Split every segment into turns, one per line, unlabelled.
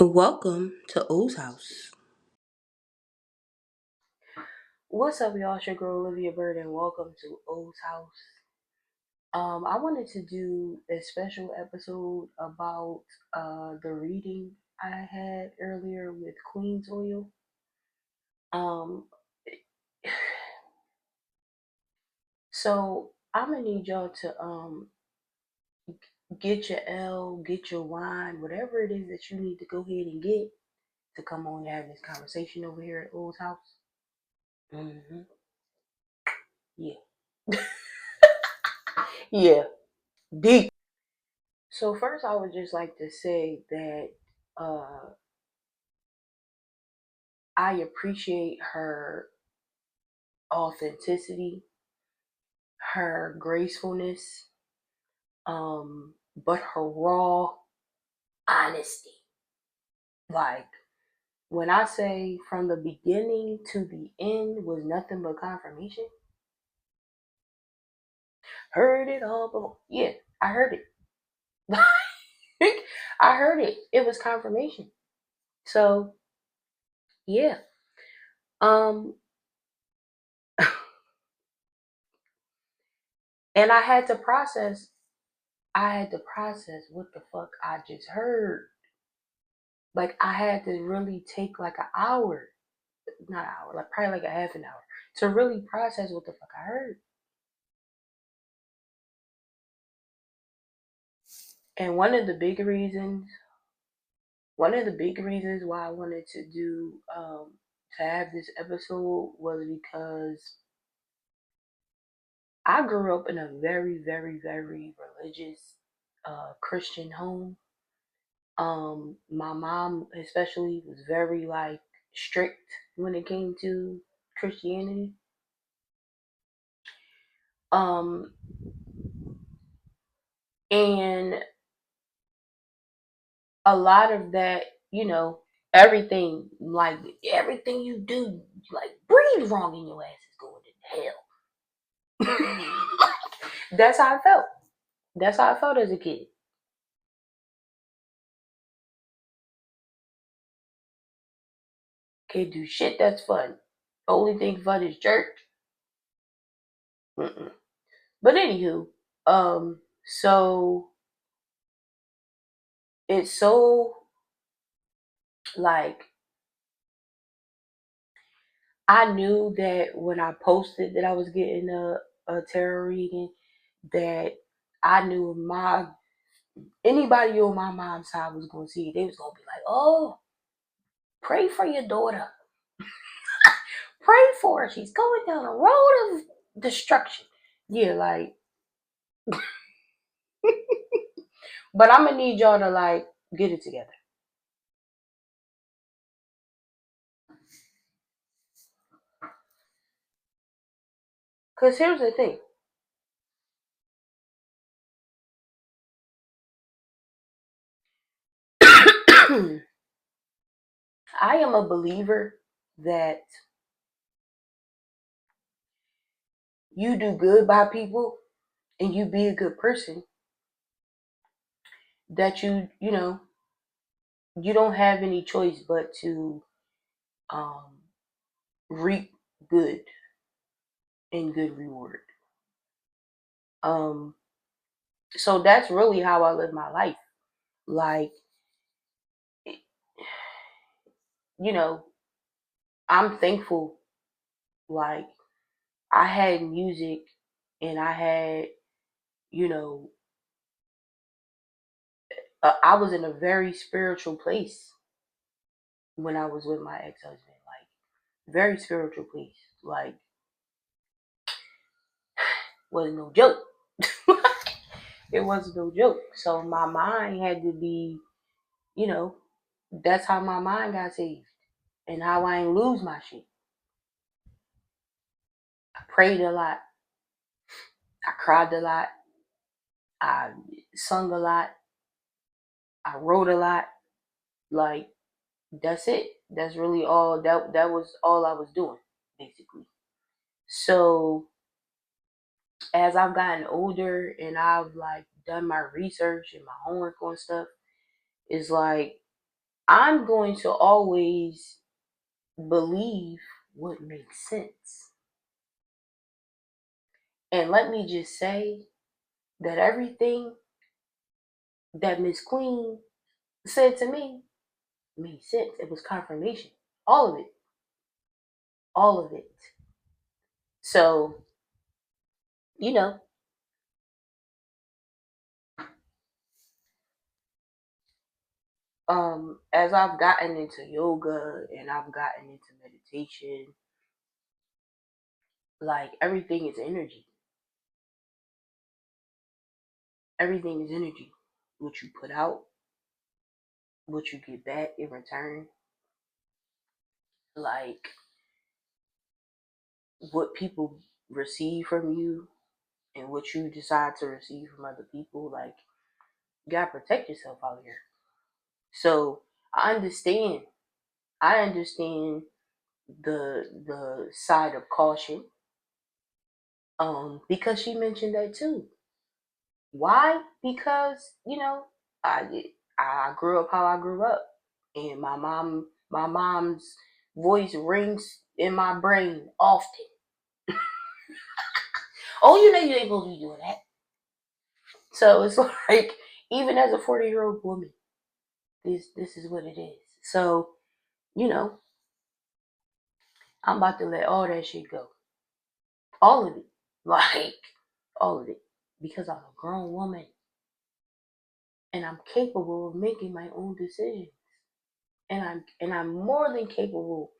Welcome to O's house.
What's up, y'all? It's your girl Olivia Bird, and welcome to O's House. I wanted to do a special episode about the reading I had earlier with Qweenz oil. Um, so I'm gonna need y'all to get your L, get your wine, whatever it is that you need to go ahead and get to come on and have this conversation over here at O's house. hmm Yeah, yeah, deep. So first, I would just like to say that uh, I appreciate her authenticity, her gracefulness, but her raw honesty. Like when I say from the beginning to the end was nothing but confirmation, heard it all before. Yeah, I heard it. I heard it. It was confirmation. So yeah. Um and I had to process what the fuck I just heard. Like I had to really take like an hour, not an hour, like probably like a half an hour to really process what the fuck I heard. And one of the big reasons why I wanted to do to have this episode was because I grew up in a very, very, very religious Christian home. My mom especially was very like strict when it came to Christianity. Um, and a lot of that, everything, like everything you do, like breathe wrong in your ass is going to hell. That's how I felt. That's how I felt as a kid. Can't do shit that's fun. Only thing fun is church. Mm-mm. But anywho, so it's so like I knew that when I posted that I was getting a tarot reading, that I knew my anybody on my mom's side was gonna see it. They was gonna be like, "Oh, pray for your daughter. Pray for her. She's going down a road of destruction." Yeah, like, but I'm gonna need y'all to like get it together. Cause here's the thing. I am a believer that you do good by people and you be a good person, that you don't have any choice but to um reap good and good reward. Um so that's really how I live my life. Like, you know, I'm thankful. Like, I had music and I had, you know, I was in a very spiritual place when I was with my ex husband. Like, very spiritual place. Like, wasn't no joke. It wasn't no joke. So my mind had to be, you know, that's how my mind got saved and how I ain't lose my shit. I prayed a lot. I cried a lot. I sung a lot. I wrote a lot. Like, that's it. That's really all that was all I was doing, basically. So as I've gotten older and I've like done my research and my homework on stuff, it's like I'm going to always believe what makes sense. And let me just say that everything that Miss Queen said to me made sense. It was confirmation. All of it. All of it. So, you know, as I've gotten into yoga and I've gotten into meditation, like everything is energy. Everything is energy. What you put out, what you get back in return, like what people receive from you and what you decide to receive from other people. Like, you gotta protect yourself out here. So I understand. I understand the side of caution. Because she mentioned that too. Why? Because I grew up how I grew up, and my mom's voice rings in my brain often. Oh, you ain't supposed to be doing that. So it's like, even as a 40-year-old woman, this is what it is. So you know, I'm about to let all that shit go, all of it, like all of it, because I'm a grown woman and I'm capable of making my own decisions, and I'm more than capable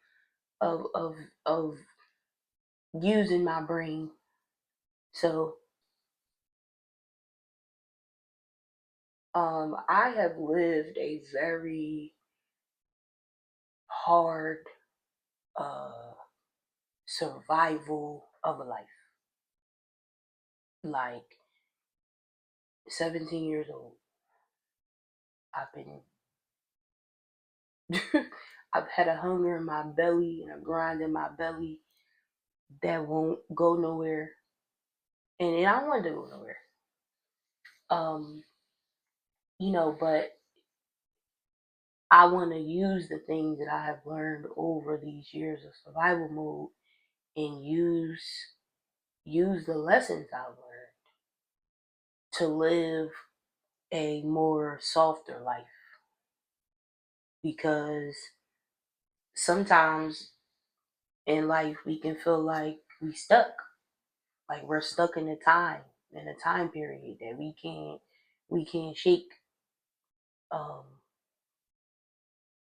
of using my brain. So I have lived a very hard uh survival of a life. Like 17 years old, I've been I've had a hunger in my belly and a grind in my belly that won't go nowhere, and I wanted to go nowhere. Um, but I want to use the things that I have learned over these years of survival mode and use the lessons I've learned to live a more softer life, because sometimes in life we can feel like we're stuck in a time period that we can't shake. um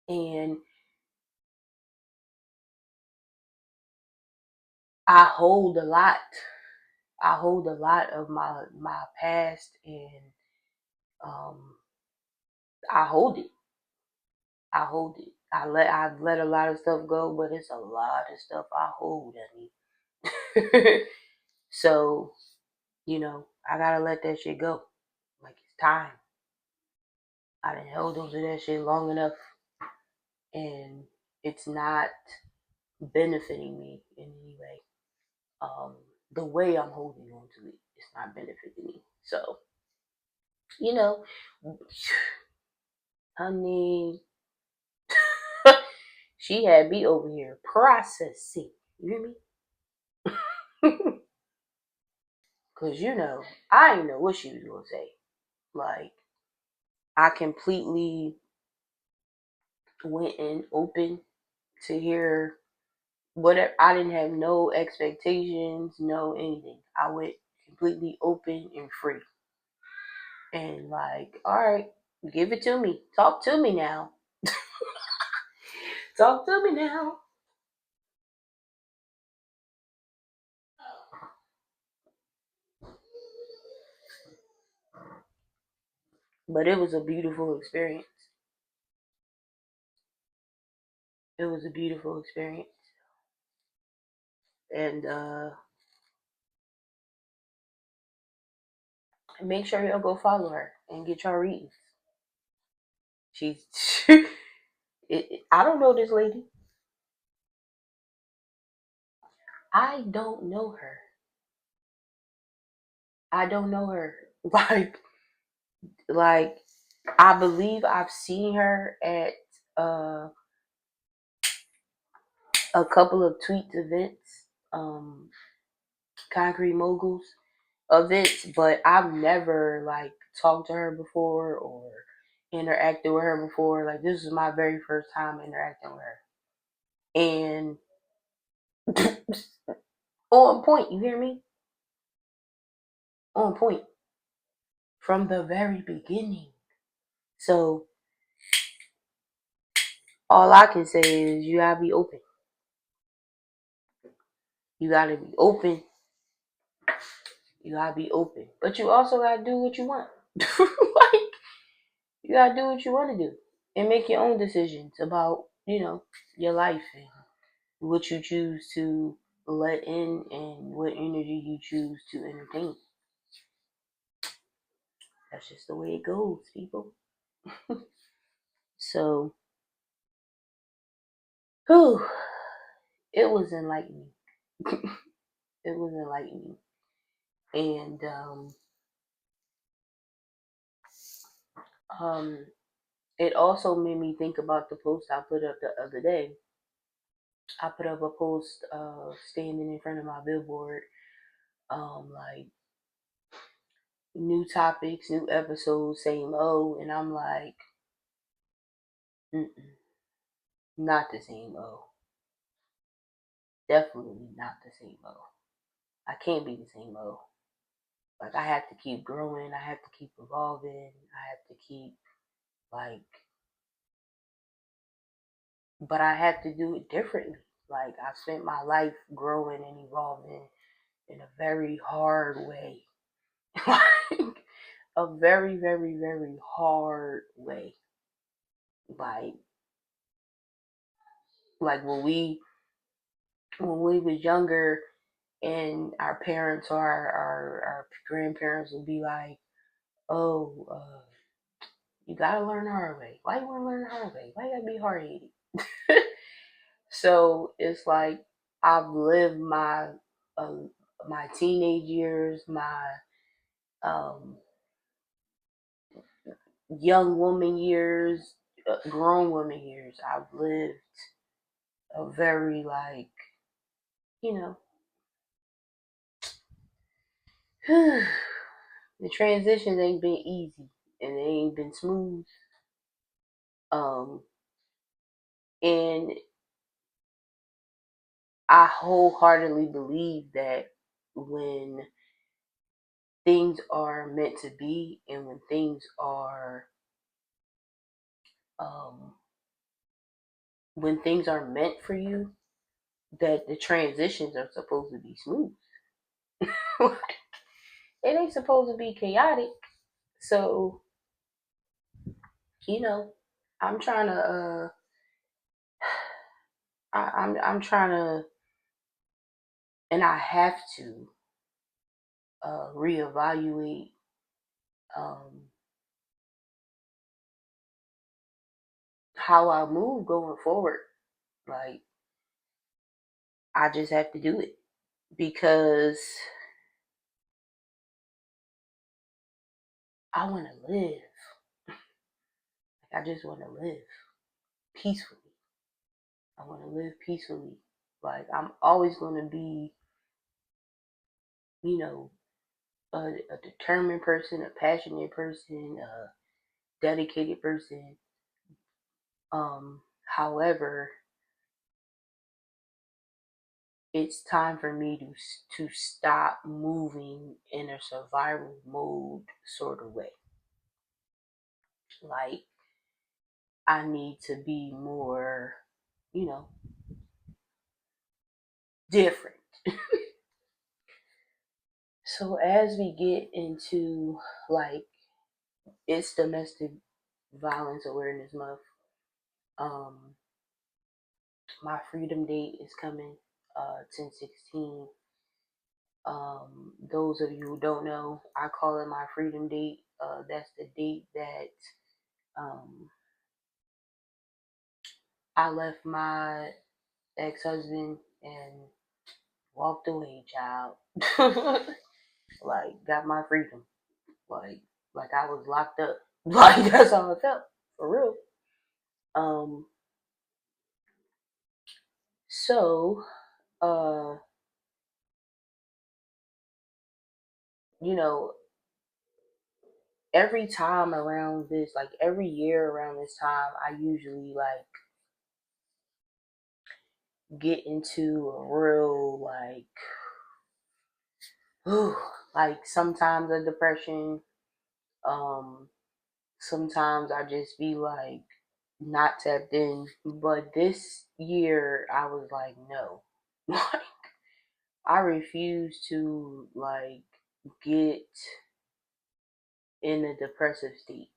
and I hold a lot. I hold a lot of my past, and um I hold it. I hold it. I've let a lot of stuff go, but it's a lot of stuff I hold, honey. So, I gotta let that shit go. Like, it's time. I done held on to that shit long enough, and it's not benefiting me in any way. Um, the way I'm holding on to it, it's not benefiting me. So, you know, honey, she had me over here processing. You hear me? Cause I didn't know what she was gonna say. Like, I completely went in open to hear whatever. I didn't have no expectations, no anything. I went completely open and free. And like, all right, give it to me. Talk to me now. Talk to me now. But it was a beautiful experience. It was a beautiful experience. And make sure y'all go follow her and get your readings. She's I don't know this lady. I don't know her. I don't know her. Like I believe I've seen her at a couple of tweets events, um, concrete moguls events, but I've never like talked to her before or interacted with her before. Like this is my very first time interacting with her, and on point. You hear me? On point from the very beginning. So all I can say is you gotta be open. You gotta be open. You gotta be open, but you also gotta do what you want. Like you gotta do what you want to do and make your own decisions about your life and what you choose to let in and what energy you choose to entertain. That's just the way it goes, people. So, whew, it was enlightening. It was enlightening, and um, it also made me think about the post I put up the other day. I put up a post standing in front of my billboard, like new topics, new episodes, same O, and I'm like, mm-mm, not the same O. Definitely not the same O. I can't be the same O. Like I have to keep growing. I have to keep evolving. I have to keep like, but I have to do it differently. Like I spent my life growing and evolving in a very hard way, like a very, very, very hard way. Like, like when we was younger, and our parents or our grandparents would be like, "Oh, you gotta learn the hard way. Why you wanna learn the hard way? Why you gotta be hard headed?" So it's like I've lived uh, my teenage years, my um, young woman years, grown woman years. I've lived a very like you know the transitions ain't been easy and they ain't been smooth. Um, and I wholeheartedly believe that when things are meant to be and um, when things are meant for you, that the transitions are supposed to be smooth. It ain't supposed to be chaotic. So you know, I'm trying to I'm trying to, and I have to reevaluate um, how I move going forward. Like I just have to do it because I want to live. Like I just want to live peacefully. I want to live peacefully. Like I'm always going to be, you know, a determined person, a passionate person, a dedicated person. However, it's time for me to stop moving in a survival mode sort of way. Like I need to be more, you know, different. So as we get into like it's domestic violence awareness month, um, my freedom date is coming, 10/16. Those of you who don't know, I call it my freedom date. That's the date that um, I left my ex-husband and walked away, child. Like got my freedom. Like I was locked up. Like that's how it felt. For real. Um, so, uh, you know, every time around this, like every year around this time, I usually like get into a real like sometimes a depression. Um, sometimes I just be like not tapped in. But this year I was like, no. Like I refuse to like get in a depressive state.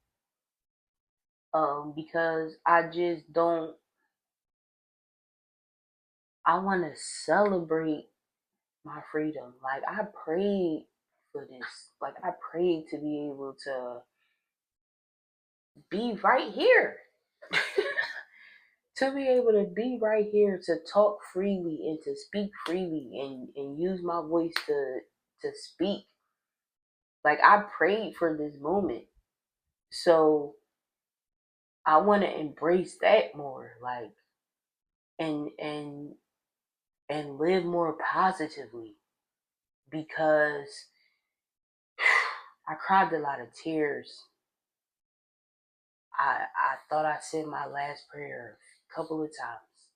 Because I just don't I wanna celebrate my freedom. Like I prayed for this. Like I prayed to be able to be right here. To be able to be right here to talk freely and to speak freely and use my voice to speak. Like I prayed for this moment. So I wanna embrace that more. Like and and live more positively because I cried a lot of tears. I thought I said my last prayer a couple of times.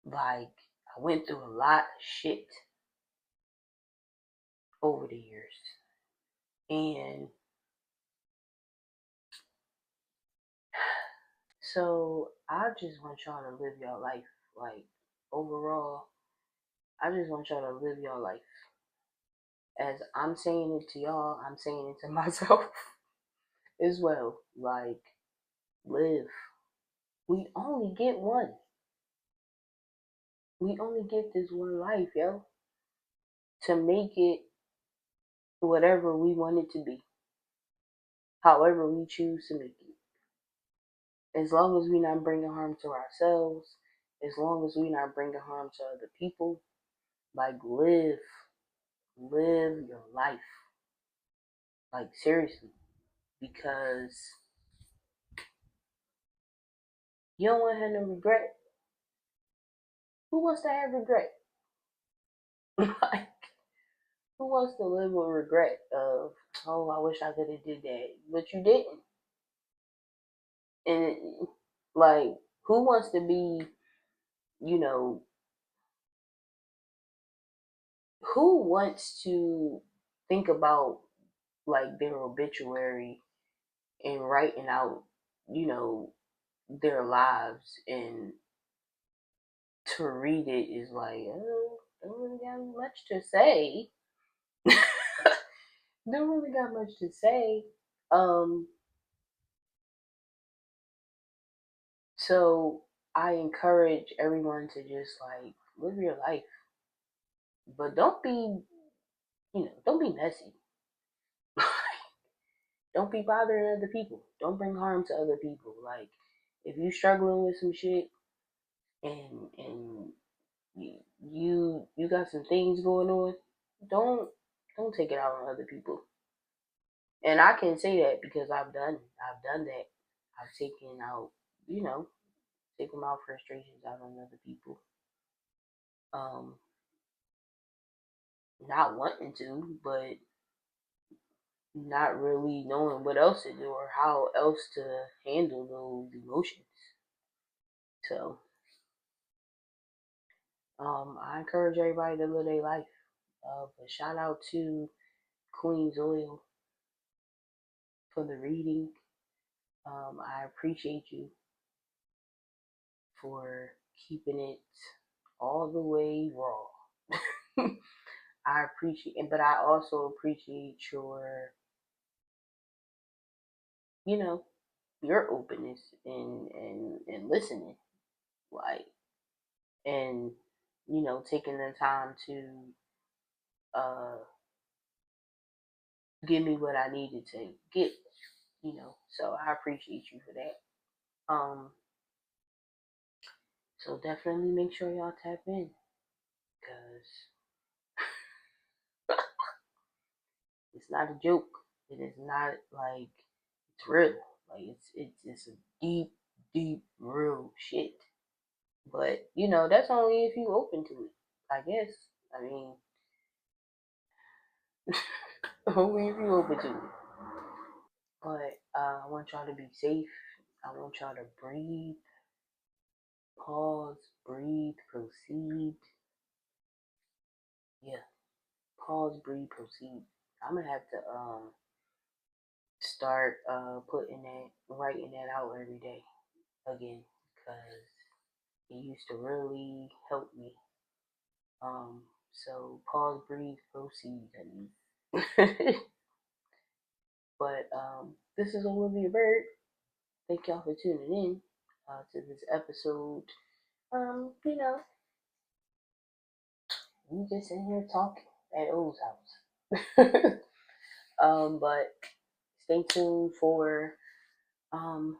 Like I went through a lot of shit over the years. And so I just want y'all to live your life. Like overall, I just want y'all to live your life. As I'm saying it to y'all, I'm saying it to myself as well. Like live. We only get one. We only get this one life, yo. To make it whatever we want it to be, however we choose to make it. As long as we're not bringing harm to ourselves, as long as we're not bringing harm to other people, like live your life. Like seriously, because you don't want to have no regret. Who wants to have regret? Like, who wants to live with regret of, oh, I wish I could have did that, but you didn't. And like, who wants to be, you know, who wants to think about like their obituary and writing out, you know, their lives and to read it is like, oh, don't really got much to say. Don't really got much to say. Um, so I encourage everyone to just like live your life, but don't be, don't be messy. Don't be bothering other people. Don't bring harm to other people. Like, if you struggling with some shit and you got some things going on, don't don't take it out on other people. And I can say that because I've done that. I've taken out, you know, taken my frustrations out on other people. Um, not wanting to, but not really knowing what else to do or how else to handle those emotions. So, I encourage everybody to live their life. But shout out to Qweenz Oil for the reading. I appreciate you for keeping it all the way raw. I appreciate it, but I also appreciate you know, your openness and listening, like, and taking the time to uh give me what I needed to get, So I appreciate you for that. So definitely make sure y'all tap in, cause it's not a joke. It is not like it's real. Like it's a deep, deep, real shit. But that's only if you open to it, I guess. I mean, only if you open to it. But I want y'all to be safe. I want y'all to breathe, pause, breathe, proceed. Yeah, pause, breathe, proceed. I'm gonna have to start writing that out every day again, because it used to really help me. So pause, breathe, proceed. I mean. But this is Olivia Bird. Thank y'all for tuning in to this episode. You know, we just in here talking at O's house. But stay tuned for um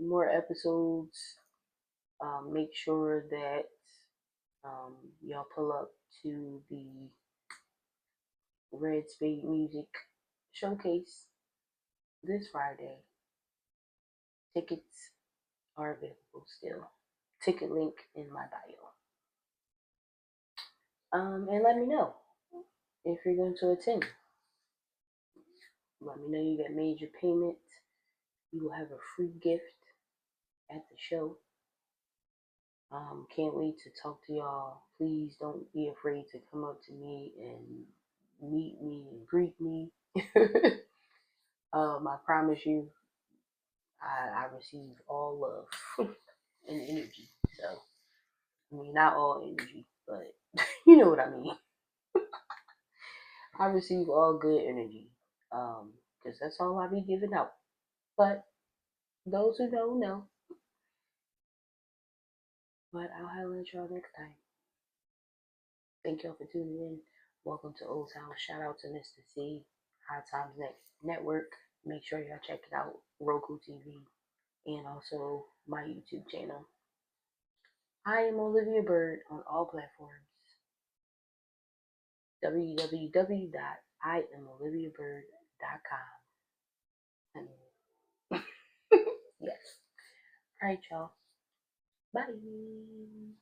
more episodes. Make sure that y'all pull up to the Red Spade Music Showcase this Friday. Tickets are available still. Ticket link in my bio. And let me know if you're going to attend. Let me know you got made your payment. You will have a free gift at the show. Can't wait to talk to y'all. Please don't be afraid to come up to me and meet me and greet me. I promise you, I receive all love and energy. So, I mean, not all energy, but you know what I mean. I receive all good energy, because that's all I be giving out. But those who don't know. But I'll holler at y'all next time. Thank y'all for tuning in. Welcome to Old Town. Shout out to Mr. C, High Times Network. Make sure y'all check it out. Roku TV and also my YouTube channel. I am Olivia Bird on all platforms. www.imoliviabird.com. Yes. All right, y'all. Bye.